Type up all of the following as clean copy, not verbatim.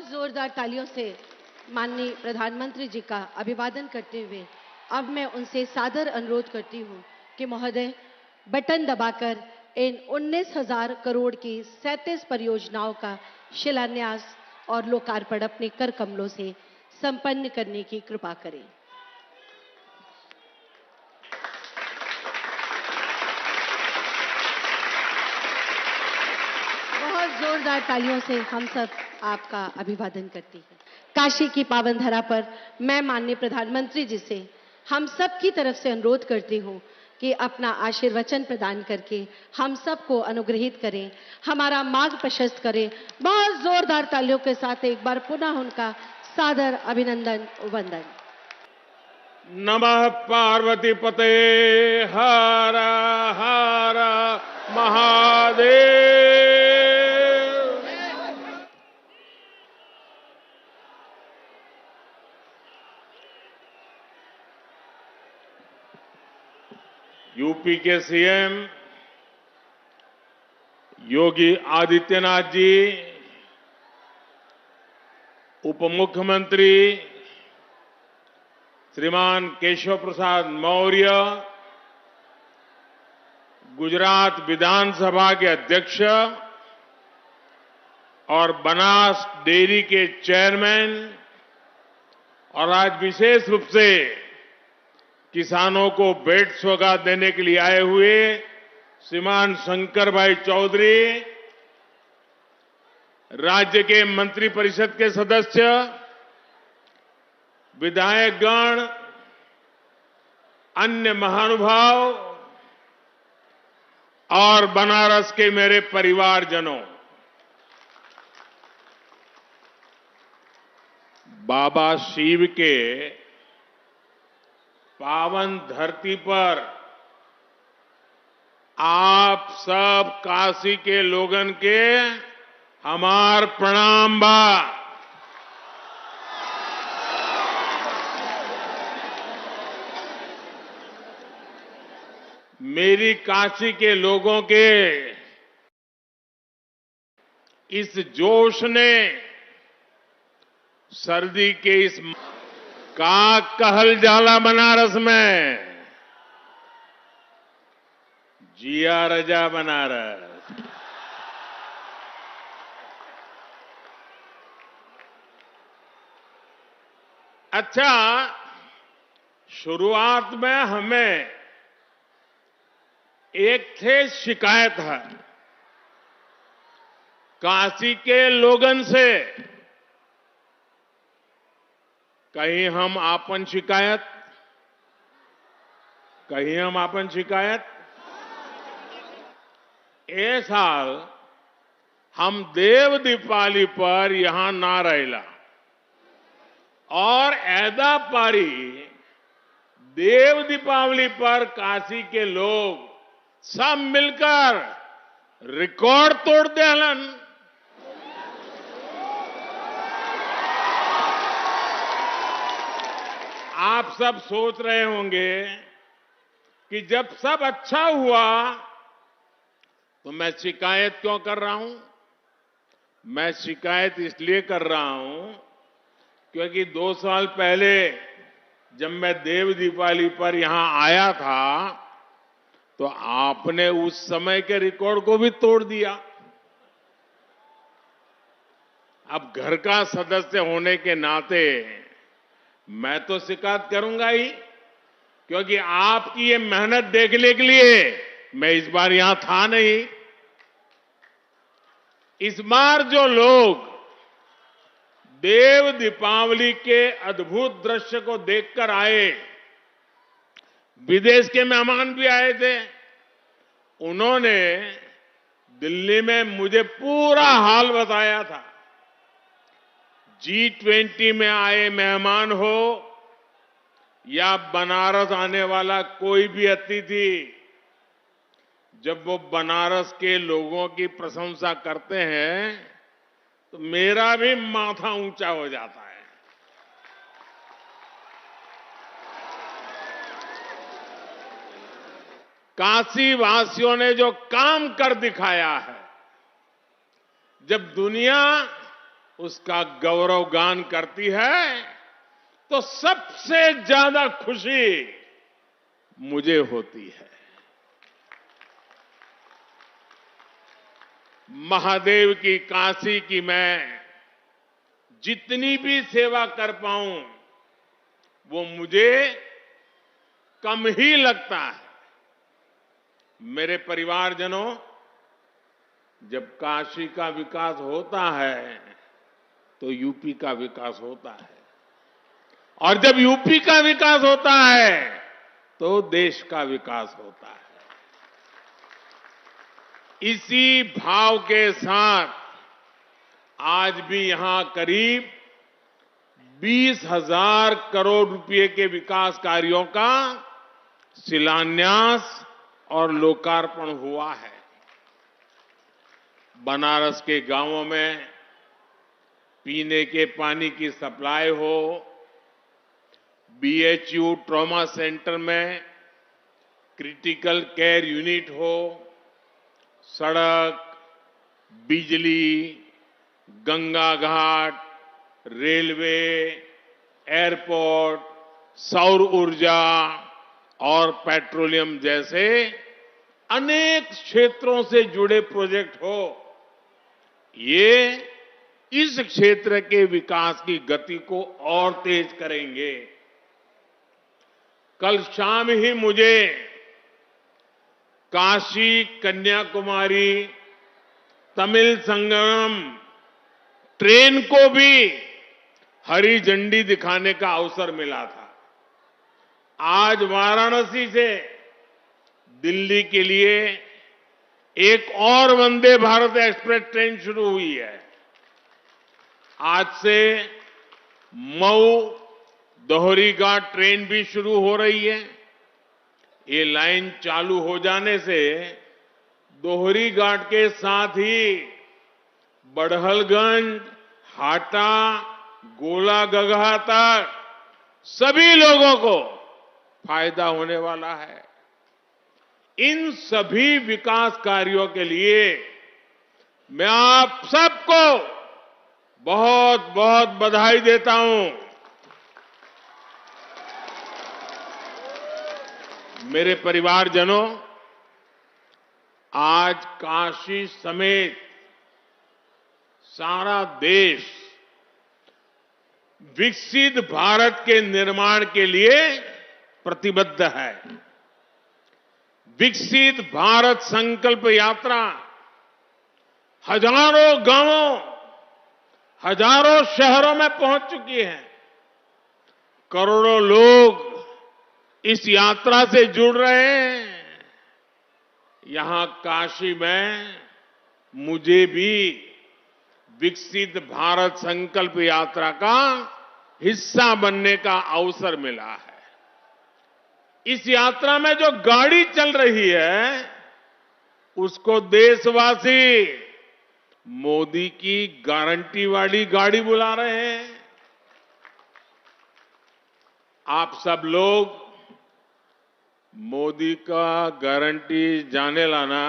बहुत जोरदार तालियों से माननीय प्रधानमंत्री जी का अभिवादन करते हुए अब मैं उनसे सादर अनुरोध करती हूं कि महोदय बटन दबाकर इन 19,000 करोड़ की 37 परियोजनाओं का शिलान्यास और लोकार्पण अपने कर कमलों से संपन्न करने की कृपा करें। बहुत जोरदार तालियों से हम सब आपका अभिवादन करते हैं। काशी की पावन धरा पर मैं माननीय प्रधानमंत्री जी से हम सब की तरफ से अनुरोध करती हूं कि अपना आशीर्वचन प्रदान करके हम सबको अनुग्रहित करें, हमारा मार्ग प्रशस्त करें। बहुत जोरदार तालियों के साथ एक बार पुनः उनका सादर अभिनंदन वंदन। नमः पार्वती पते हर हर महादेव। यूपी के सीएम योगी आदित्यनाथ जी, उप मुख्यमंत्री श्रीमान केशव प्रसाद मौर्य, गुजरात विधानसभा के अध्यक्ष और बनास डेयरी के चेयरमैन और आज विशेष रूप से किसानों को भेंट सौगात देने के लिए आए हुए श्रीमान शंकर भाई चौधरी, राज्य के मंत्रिपरिषद के सदस्य, विधायकगण, अन्य महानुभाव और बनारस के मेरे परिवारजनों, बाबा शिव के पावन धरती पर आप सब काशी के लोगन के हमार प्रणाम बा। मेरी काशी के लोगों के इस जोश ने सर्दी के इस का कहल जाला बनारस में, जिया रजा बनारस। अच्छा, शुरुआत में हमें एक थे शिकायत है काशी के लोगन से, कहीं हम आपन शिकायत ए साल हम देव दीपावली पर यहां ना रहेला और ऐदा पारी देव दीपावली पर काशी के लोग सब मिलकर रिकॉर्ड तोड़ देलन। आप सब सोच रहे होंगे कि जब सब अच्छा हुआ तो मैं शिकायत क्यों कर रहा हूं। मैं शिकायत इसलिए कर रहा हूं क्योंकि 2 साल पहले जब मैं देव दीपावली पर यहां आया था तो आपने उस समय के रिकॉर्ड को भी तोड़ दिया। अब घर का सदस्य होने के नाते मैं तो शिकायत करूंगा ही, क्योंकि आपकी ये मेहनत देखने के लिए मैं इस बार यहां था नहीं। इस बार जो लोग देव दीपावली के अद्भुत दृश्य को देखकर आए, विदेश के मेहमान भी आए थे, उन्होंने दिल्ली में मुझे पूरा हाल बताया था। G20 में आए मेहमान हो या बनारस आने वाला कोई भी अतिथि, जब वो बनारस के लोगों की प्रशंसा करते हैं तो मेरा भी माथा ऊंचा हो जाता है। काशी वासियों ने जो काम कर दिखाया है, जब दुनिया उसका गौरवगान करती है तो सबसे ज्यादा खुशी मुझे होती है। महादेव की काशी की मैं जितनी भी सेवा कर पाऊं वो मुझे कम ही लगता है। मेरे परिवारजनों, जब काशी का विकास होता है तो यूपी का विकास होता है, और जब यूपी का विकास होता है तो देश का विकास होता है। इसी भाव के साथ आज भी यहां करीब 20,000 करोड़ रुपए के विकास कार्यों का शिलान्यास और लोकार्पण हुआ है। बनारस के गांवों में पीने के पानी की सप्लाई हो, बीएचयू ट्रॉमा सेंटर में क्रिटिकल केयर यूनिट हो, सड़क, बिजली, गंगा घाट, रेलवे, एयरपोर्ट, सौर ऊर्जा और पेट्रोलियम जैसे अनेक क्षेत्रों से जुड़े प्रोजेक्ट हो, ये इस क्षेत्र के विकास की गति को और तेज करेंगे। कल शाम ही मुझे काशी कन्याकुमारी तमिल संगम ट्रेन को भी हरी झंडी दिखाने का अवसर मिला था। आज वाराणसी से दिल्ली के लिए एक और वंदे भारत एक्सप्रेस ट्रेन शुरू हुई है। आज से मऊ दोहरीघाट ट्रेन भी शुरू हो रही है। ये लाइन चालू हो जाने से दोहरीघाट के साथ ही बड़हलगंज, हाटा, गोलागगहा तक सभी लोगों को फायदा होने वाला है। इन सभी विकास कार्यों के लिए मैं आप सबको बहुत बहुत बधाई देता हूं। मेरे परिवारजनों, आज काशी समेत सारा देश विकसित भारत के निर्माण के लिए प्रतिबद्ध है। विकसित भारत संकल्प यात्रा हजारों गांवों, हजारों शहरों में पहुंच चुकी है। करोड़ों लोग इस यात्रा से जुड़ रहे हैं। यहां काशी में मुझे भी विकसित भारत संकल्प यात्रा का हिस्सा बनने का अवसर मिला है। इस यात्रा में जो गाड़ी चल रही है उसको देशवासी मोदी की गारंटी वाली गाड़ी बुला रहे हैं। आप सब लोग मोदी का गारंटी जाने लाना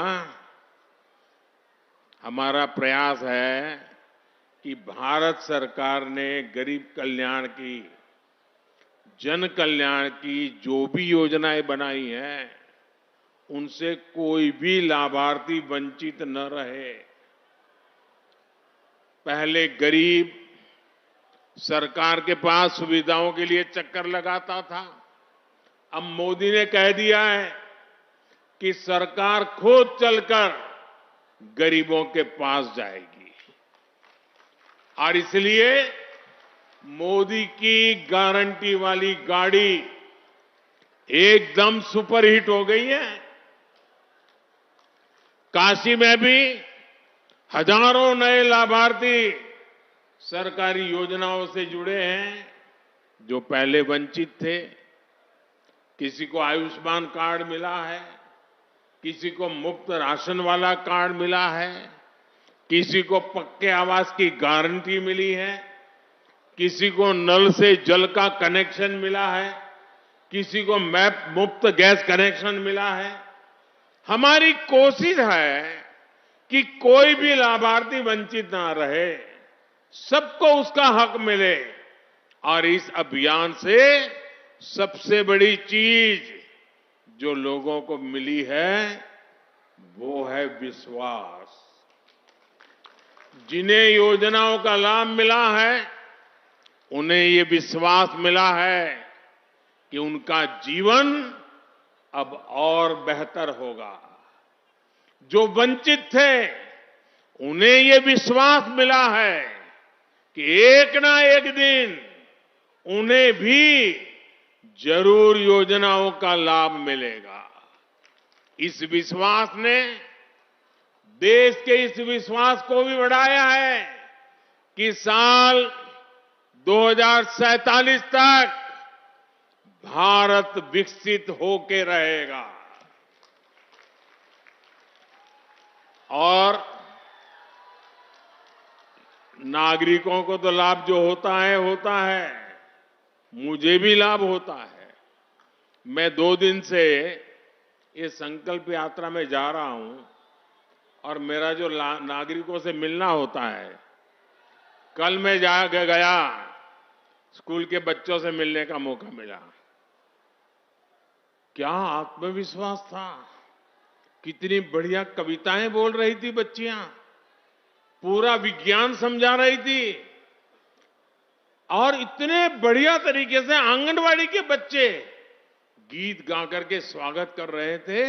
हमारा प्रयास है कि भारत सरकार ने गरीब कल्याण की, जन कल्याण की जो भी योजनाएं बनाई हैं उनसे कोई भी लाभार्थी वंचित न रहे। पहले गरीब सरकार के पास सुविधाओं के लिए चक्कर लगाता था। अब मोदी ने कह दिया है कि सरकार खुद चलकर गरीबों के पास जाएगी, और इसलिए मोदी की गारंटी वाली गाड़ी एकदम सुपरहिट हो गई है। काशी में भी हजारों नए लाभार्थी सरकारी योजनाओं से जुड़े हैं जो पहले वंचित थे। किसी को आयुष्मान कार्ड मिला है, किसी को मुफ्त राशन वाला कार्ड मिला है, किसी को पक्के आवास की गारंटी मिली है, किसी को नल से जल का कनेक्शन मिला है, किसी को मैप मुफ्त गैस कनेक्शन मिला है। हमारी कोशिश है कि कोई भी लाभार्थी वंचित ना रहे। सबको उसका हक मिले। और इस अभियान से सबसे बड़ी चीज जो लोगों को मिली है वो है विश्वास। जिन्हें योजनाओं का लाभ मिला है उन्हें ये विश्वास मिला है कि उनका जीवन अब और बेहतर होगा। जो वंचित थे उन्हें ये विश्वास मिला है कि एक ना एक दिन उन्हें भी जरूर योजनाओं का लाभ मिलेगा। इस विश्वास ने देश के इस विश्वास को भी बढ़ाया है कि साल 2047 तक भारत विकसित होके रहेगा। और नागरिकों को तो लाभ जो होता है, मुझे भी लाभ होता है। मैं 2 दिन से ये संकल्प यात्रा में जा रहा हूं और मेरा जो नागरिकों से मिलना होता है, कल मैं गया स्कूल के बच्चों से मिलने का मौका मिला। क्या आत्मविश्वास था, कितनी बढ़िया कविताएं बोल रही थी बच्चियां, पूरा विज्ञान समझा रही थी और इतने बढ़िया तरीके से आंगनवाड़ी के बच्चे गीत गा करके स्वागत कर रहे थे।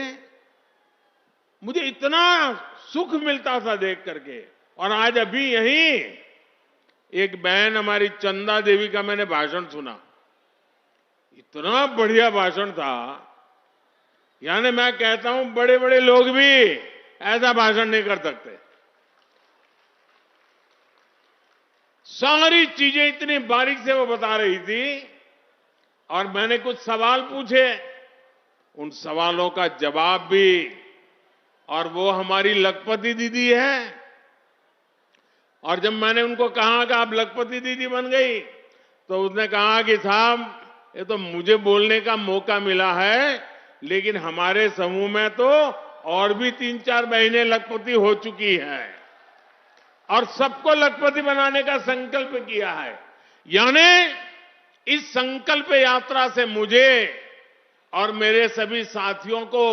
मुझे इतना सुख मिलता था देख करके। और आज अभी यहीं एक बहन हमारी चंदा देवी का मैंने भाषण सुना, इतना बढ़िया भाषण था। यानी मैं कहता हूं बड़े बड़े लोग भी ऐसा भाषण नहीं कर सकते। सारी चीजें इतनी बारीक से वो बता रही थी और मैंने कुछ सवाल पूछे, उन सवालों का जवाब भी। और वो हमारी लखपति दीदी है। और जब मैंने उनको कहा कि आप लखपति दीदी बन गई, तो उसने कहा कि साहब ये तो मुझे बोलने का मौका मिला है, लेकिन हमारे समूह में तो और भी 3-4 बहनें लखपति हो चुकी हैं और सबको लखपति बनाने का संकल्प किया है। यानी इस संकल्प यात्रा से मुझे और मेरे सभी साथियों को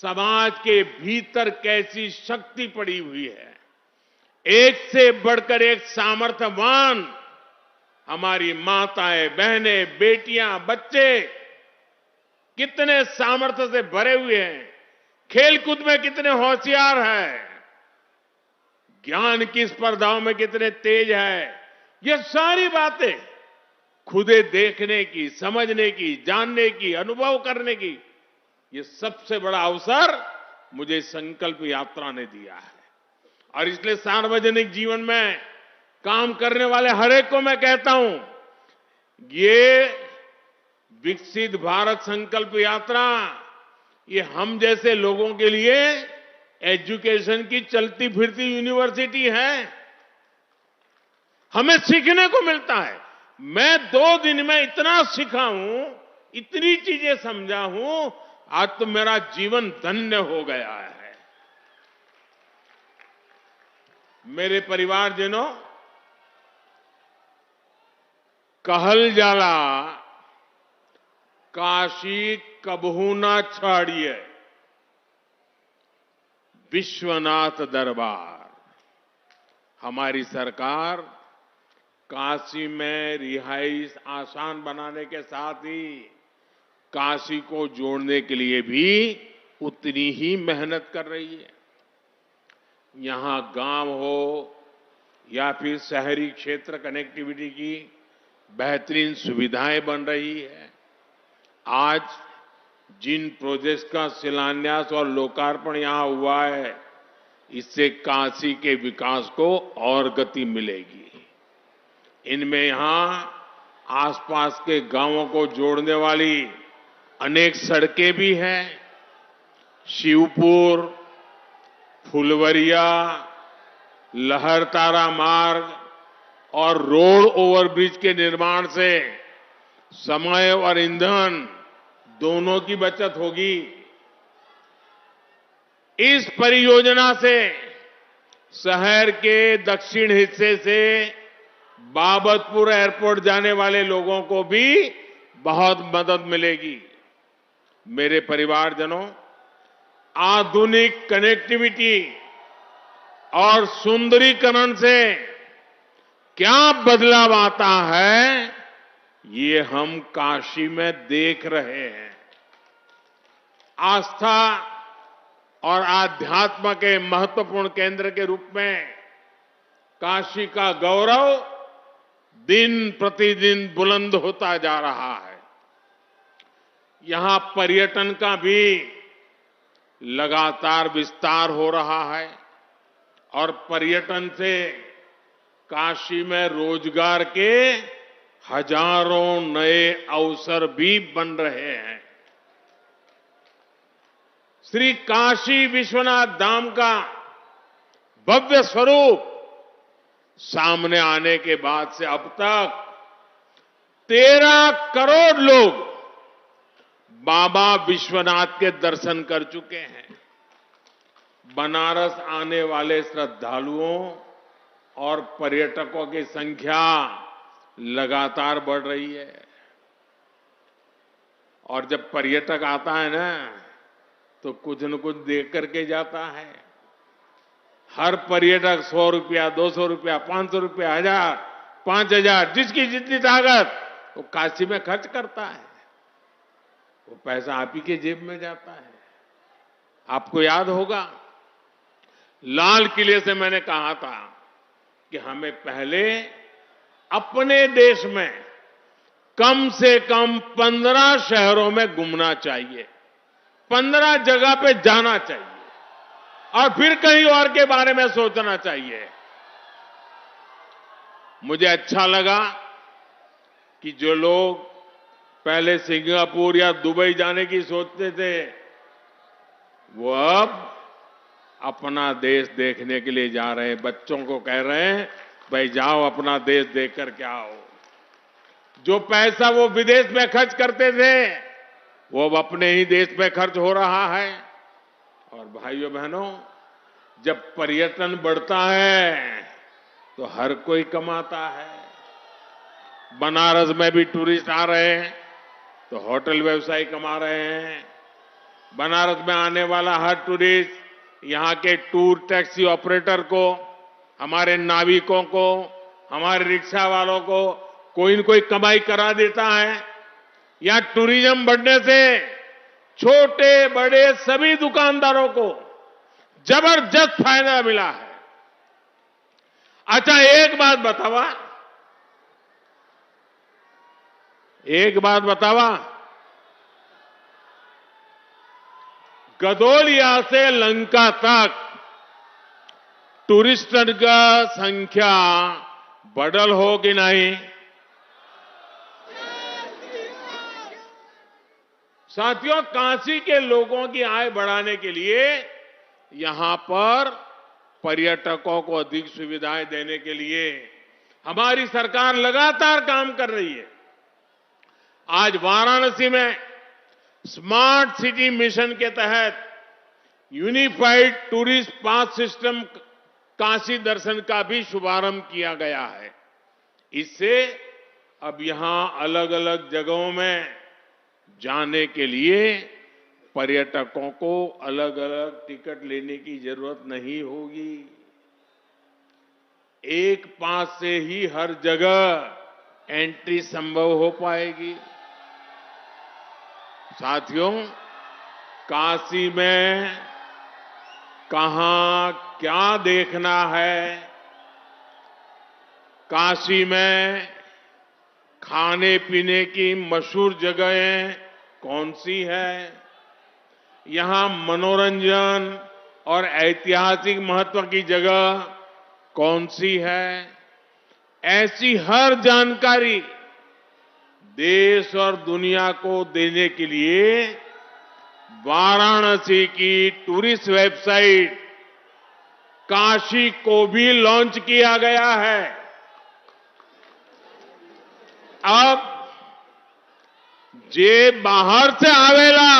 समाज के भीतर कैसी शक्ति पड़ी हुई है, एक से बढ़कर एक सामर्थ्यवान हमारी माताएं, बहनें, बेटियां, बच्चे कितने सामर्थ्य से भरे हुए हैं, खेलकूद में कितने होशियार हैं, ज्ञान की स्पर्धाओं में कितने तेज है। ये सारी बातें खुदे देखने की, समझने की, जानने की, अनुभव करने की, ये सबसे बड़ा अवसर मुझे संकल्प यात्रा ने दिया है। और इसलिए सार्वजनिक जीवन में काम करने वाले हर एक को मैं कहता हूं, ये विकसित भारत संकल्प यात्रा ये हम जैसे लोगों के लिए एजुकेशन की चलती फिरती यूनिवर्सिटी है। हमें सीखने को मिलता है। मैं 2 दिन में इतना सीखा हूं, इतनी चीजें समझा हूं, आज तो मेरा जीवन धन्य हो गया है। मेरे परिवारजनों, कहल जाला काशी कबहू ना छाड़िए, विश्वनाथ दरबार। हमारी सरकार काशी में रिहाइश आसान बनाने के साथ ही काशी को जोड़ने के लिए भी उतनी ही मेहनत कर रही है। यहां गांव हो या फिर शहरी क्षेत्र कनेक्टिविटी की बेहतरीन सुविधाएं बन रही है। आज जिन प्रोजेक्ट्स का शिलान्यास और लोकार्पण यहां हुआ है, इससे काशी के विकास को और गति मिलेगी। इनमें यहां आसपास के गांवों को जोड़ने वाली अनेक सड़कें भी हैं। शिवपुर, फुलवरिया, लहरतारा मार्ग और रोड ओवरब्रिज के निर्माण से समय और ईंधन दोनों की बचत होगी। इस परियोजना से शहर के दक्षिण हिस्से से बाबतपुर एयरपोर्ट जाने वाले लोगों को भी बहुत मदद मिलेगी। मेरे परिवारजनों, आधुनिक कनेक्टिविटी और सुंदरीकरण से क्या बदलाव आता है, ये हम काशी में देख रहे हैं। आस्था और आध्यात्म के महत्वपूर्ण केंद्र के रूप में काशी का गौरव दिन प्रतिदिन बुलंद होता जा रहा है। यहां पर्यटन का भी लगातार विस्तार हो रहा है और पर्यटन से काशी में रोजगार के हजारों नए अवसर भी बन रहे हैं। श्री काशी विश्वनाथ धाम का भव्य स्वरूप सामने आने के बाद से अब तक 13 करोड़ लोग बाबा विश्वनाथ के दर्शन कर चुके हैं। बनारस आने वाले श्रद्धालुओं और पर्यटकों की संख्या लगातार बढ़ रही है। और जब पर्यटक आता है ना, तो कुछ न कुछ देख करके जाता है। हर पर्यटक 100 रुपया, 200 रुपया, 500 रुपया, 1000, 5000, जिसकी जितनी ताकत वो काशी में खर्च करता है। वो पैसा आप ही के जेब में जाता है। आपको याद होगा, लाल किले से मैंने कहा था कि हमें पहले अपने देश में कम से कम 15 शहरों में घूमना चाहिए, 15 जगह पे जाना चाहिए और फिर कहीं और के बारे में सोचना चाहिए। मुझे अच्छा लगा कि जो लोग पहले सिंगापुर या दुबई जाने की सोचते थे, वो अब अपना देश देखने के लिए जा रहे हैं। बच्चों को कह रहे हैं, भाई जाओ अपना देश देख कर के आओ। जो पैसा वो विदेश में खर्च करते थे, वो अब अपने ही देश में खर्च हो रहा है। और भाइयों बहनों, जब पर्यटन बढ़ता है तो हर कोई कमाता है। बनारस में भी टूरिस्ट आ रहे हैं तो होटल व्यवसायी कमा रहे हैं। बनारस में आने वाला हर टूरिस्ट यहां के टूर टैक्सी ऑपरेटर को, हमारे नाविकों को, हमारे रिक्शा वालों को कोई न कोई कमाई करा देता है। यहां टूरिज्म बढ़ने से छोटे बड़े सभी दुकानदारों को जबरदस्त फायदा मिला है। अच्छा, एक बात बतावा, गदोलिया से लंका तक टूरिस्टों का संख्या बढ़ल हो कि नहीं? साथियों, काशी के लोगों की आय बढ़ाने के लिए यहां पर पर्यटकों को अधिक सुविधाएं देने के लिए हमारी सरकार लगातार काम कर रही है। आज वाराणसी में स्मार्ट सिटी मिशन के तहत unified tourist pass system Kashi दर्शन का भी शुभारंभ किया गया है। इससे अब यहां अलग अलग जगहों में जाने के लिए पर्यटकों को अलग अलग टिकट लेने की जरूरत नहीं होगी। एक पास से ही हर जगह एंट्री संभव हो पाएगी। साथियों, काशी में कहां क्या देखना है, काशी में खाने पीने की मशहूर जगहें कौन सी है, यहां मनोरंजन और ऐतिहासिक महत्व की जगह कौन सी है, ऐसी हर जानकारी देश और दुनिया को देने के लिए वाराणसी की टूरिस्ट वेबसाइट काशी को भी लॉन्च किया गया है। अब जे बाहर से आवेला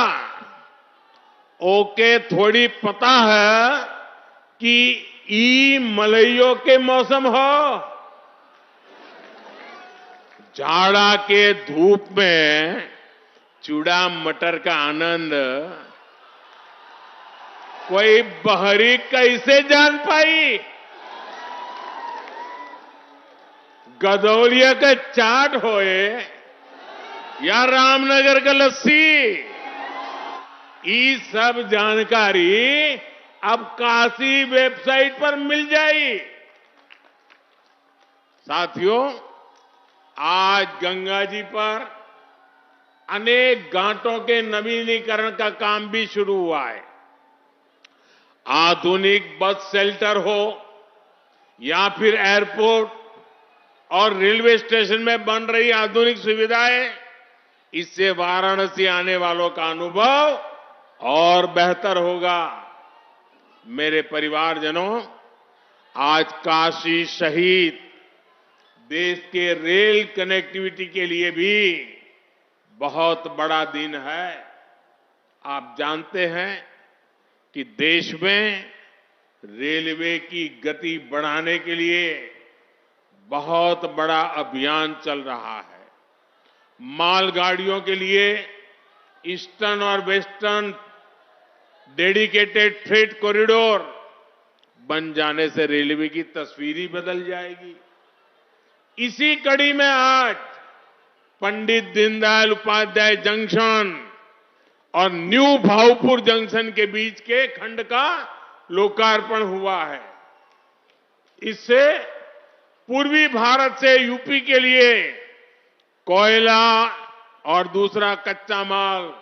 ओके थोड़ी पता है कि ई मलइयों के मौसम हो, जाड़ा के धूप में चूड़ा मटर का आनंद कोई बहरी कैसे जान पाई? गदौलिया का चाट होए या रामनगर का लस्सी, ये सब जानकारी अब काशी वेबसाइट पर मिल जाई। साथियों, आज गंगा जी पर अनेक घाटों के नवीनीकरण का काम भी शुरू हुआ है। आधुनिक बस शेल्टर हो या फिर एयरपोर्ट और रेलवे स्टेशन में बन रही आधुनिक सुविधाएं, इससे वाराणसी आने वालों का अनुभव और बेहतर होगा। मेरे परिवारजनों, आज काशी शहीद देश के रेल कनेक्टिविटी के लिए भी बहुत बड़ा दिन है। आप जानते हैं कि देश में रेलवे की गति बढ़ाने के लिए बहुत बड़ा अभियान चल रहा है। मालगाड़ियों के लिए ईस्टर्न और वेस्टर्न डेडिकेटेड फ्रेट कॉरिडोर बन जाने से रेलवे की तस्वीर ही बदल जाएगी। इसी कड़ी में आज पंडित दीनदयाल उपाध्याय जंक्शन और न्यू भाऊपुर जंक्शन के बीच के खंड का लोकार्पण हुआ है। इससे पूर्वी भारत से यूपी के लिए कोयला और दूसरा कच्चा माल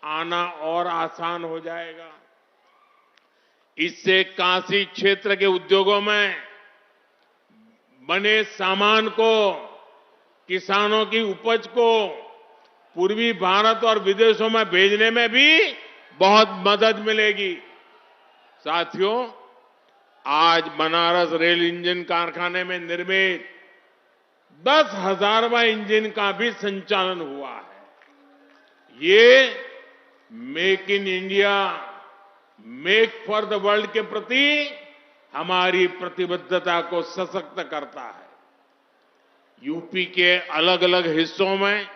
आना और आसान हो जाएगा। इससे काशी क्षेत्र के उद्योगों में बने सामान को, किसानों की उपज को पूर्वी भारत और विदेशों में भेजने में भी बहुत मदद मिलेगी। साथियों, आज बनारस रेल इंजन कारखाने में निर्मित 10,000वां इंजन का भी संचालन हुआ है। ये make in India, make for the world के प्रति हमारी प्रतिबद्धता को सशक्त करता है। यूपी के अलग अलग हिस्सों में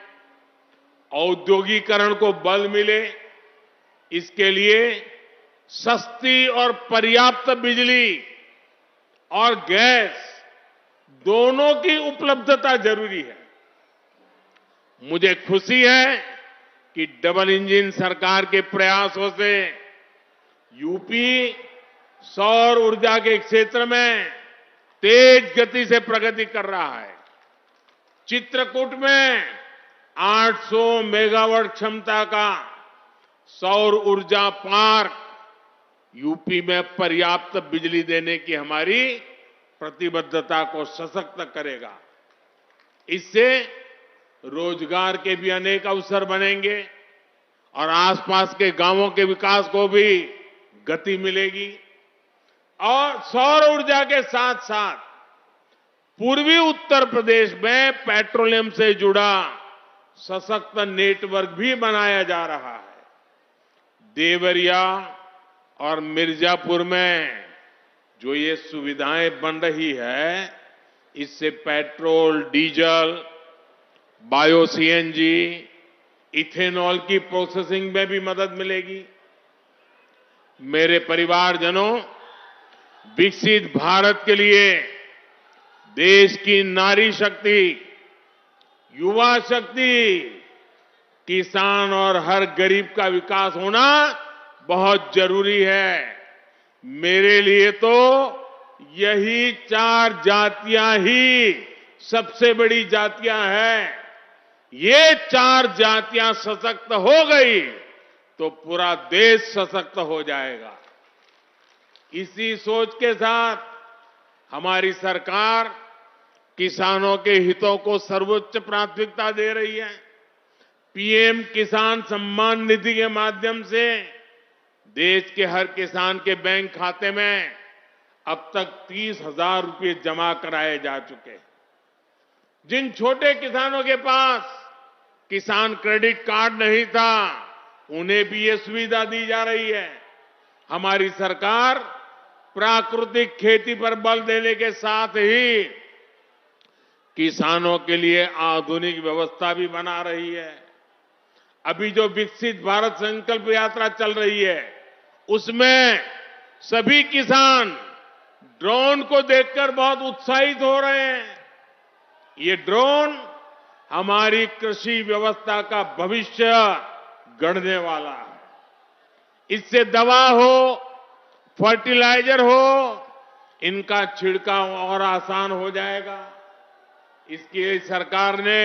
औद्योगिकरण को बल मिले, इसके लिए सस्ती और पर्याप्त बिजली और गैस दोनों की उपलब्धता जरूरी है। मुझे खुशी है कि डबल इंजन सरकार के प्रयासों से यूपी सौर ऊर्जा के क्षेत्र में तेज गति से प्रगति कर रहा है। चित्रकूट में 800 मेगावाट क्षमता का सौर ऊर्जा पार्क यूपी में पर्याप्त बिजली देने की हमारी प्रतिबद्धता को सशक्त करेगा। इससे रोजगार के भी अनेक अवसर बनेंगे और आसपास के गांवों के विकास को भी गति मिलेगी। और सौर ऊर्जा के साथ साथ पूर्वी उत्तर प्रदेश में पेट्रोलियम से जुड़ा सशक्त नेटवर्क भी बनाया जा रहा है। देवरिया और मिर्जापुर में जो ये सुविधाएं बन रही है, इससे petrol, diesel, bio CNG, ethanol की प्रोसेसिंग में भी मदद मिलेगी। मेरे परिवारजनों, विकसित भारत के लिए देश की नारी शक्ति, युवा शक्ति, किसान और हर गरीब का विकास होना बहुत जरूरी है। मेरे लिए तो यही 4 जातियां ही सबसे बड़ी जातियां हैं। ये 4 जातियां सशक्त हो गई तो पूरा देश सशक्त हो जाएगा। इसी सोच के साथ हमारी सरकार किसानों के हितों को सर्वोच्च प्राथमिकता दे रही है। पीएम किसान सम्मान निधि के माध्यम से देश के हर किसान के बैंक खाते में अब तक 30,000 रुपये जमा कराए जा चुके हैं। जिन छोटे किसानों के पास किसान क्रेडिट कार्ड नहीं था, उन्हें भी ये सुविधा दी जा रही है। हमारी सरकार प्राकृतिक खेती पर बल देने के साथ ही किसानों के लिए आधुनिक व्यवस्था भी बना रही है। अभी जो विकसित भारत संकल्प यात्रा चल रही है, उसमें सभी किसान ड्रोन को देखकर बहुत उत्साहित हो रहे हैं। ये ड्रोन हमारी कृषि व्यवस्था का भविष्य गढ़ने वाला है। इससे दवा हो, फर्टिलाइजर हो, इनका छिड़काव और आसान हो जाएगा। इसके लिए सरकार ने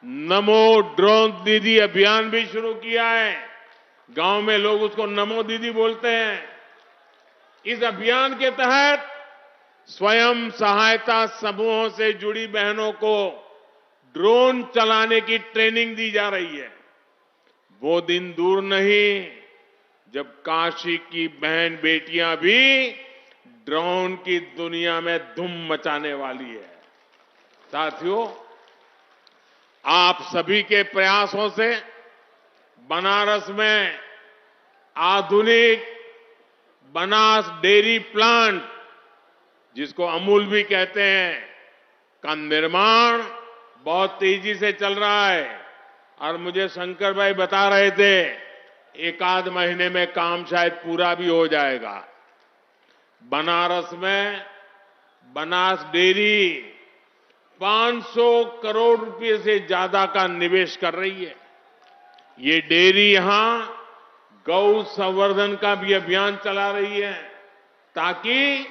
नमो ड्रोन दीदी अभियान भी शुरू किया है। गांव में लोग उसको नमो दीदी बोलते हैं। इस अभियान के तहत स्वयं सहायता समूहों से जुड़ी बहनों को ड्रोन चलाने की ट्रेनिंग दी जा रही है। वो दिन दूर नहीं जब काशी की बहन बेटियां भी ड्रोन की दुनिया में धूम मचाने वाली है। साथियों, आप सभी के प्रयासों से बनारस में आधुनिक बनास डेयरी प्लांट, जिसको अमूल भी कहते हैं, का निर्माण बहुत तेजी से चल रहा है। और मुझे शंकर भाई बता रहे थे, एक आध महीने में काम शायद पूरा भी हो जाएगा। बनारस में बनास डेयरी 500 करोड़ रुपए से ज्यादा का निवेश कर रही है। ये डेयरी यहां गौ संवर्धन का भी अभियान चला रही है, ताकि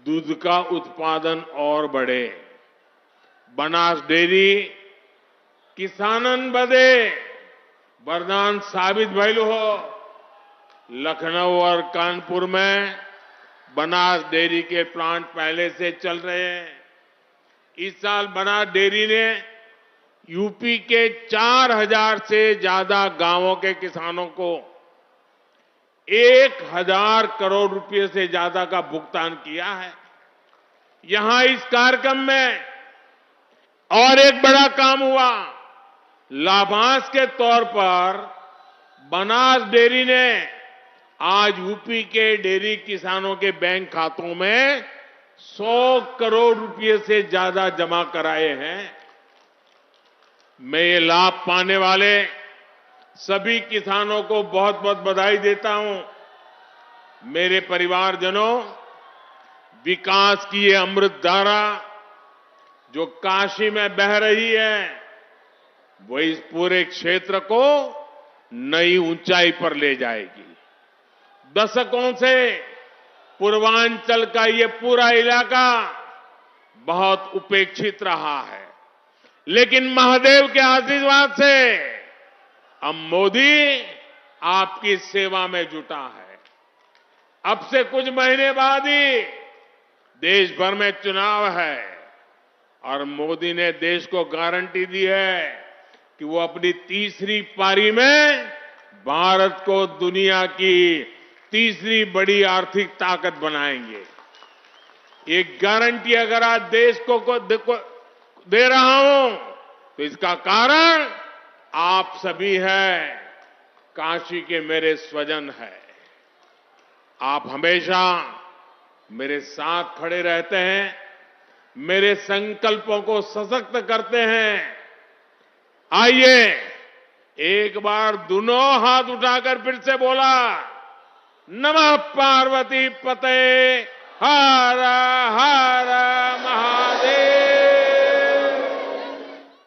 दूध का उत्पादन और बढ़े। बनास डेयरी किसानन बदे वरदान साबित भइल हो। लखनऊ और कानपुर में बनास डेयरी के प्लांट पहले से चल रहे हैं। इस साल बनास डेयरी ने यूपी के 4000 से ज्यादा गांवों के किसानों को 1000 करोड़ रुपए से ज्यादा का भुगतान किया है। यहां इस कार्यक्रम में और एक बड़ा काम हुआ। लाभांश के तौर पर बनास डेयरी ने आज यूपी के डेयरी किसानों के बैंक खातों में 100 करोड़ रुपए से ज्यादा जमा कराए हैं। मैं ये लाभ पाने वाले सभी किसानों को बहुत बहुत बधाई देता हूं। मेरे परिवारजनों, विकास की ये अमृत धारा जो काशी में बह रही है, वो इस पूरे क्षेत्र को नई ऊंचाई पर ले जाएगी। दशकों से पूर्वांचल का ये पूरा इलाका बहुत उपेक्षित रहा है, लेकिन महादेव के आशीर्वाद से अब मोदी आपकी सेवा में जुटा है। अब से कुछ महीने बाद ही देश भर में चुनाव है और मोदी ने देश को गारंटी दी है कि वो अपनी तीसरी पारी में भारत को दुनिया की तीसरी बड़ी आर्थिक ताकत बनाएंगे। ये गारंटी अगर आज देश को दे रहा हूं तो इसका कारण आप सभी हैं, काशी के मेरे स्वजन हैं। आप हमेशा मेरे साथ खड़े रहते हैं, मेरे संकल्पों को सशक्त करते हैं। आइए एक बार दोनों हाथ उठाकर फिर से बोला, नमः पार्वती पते हर हर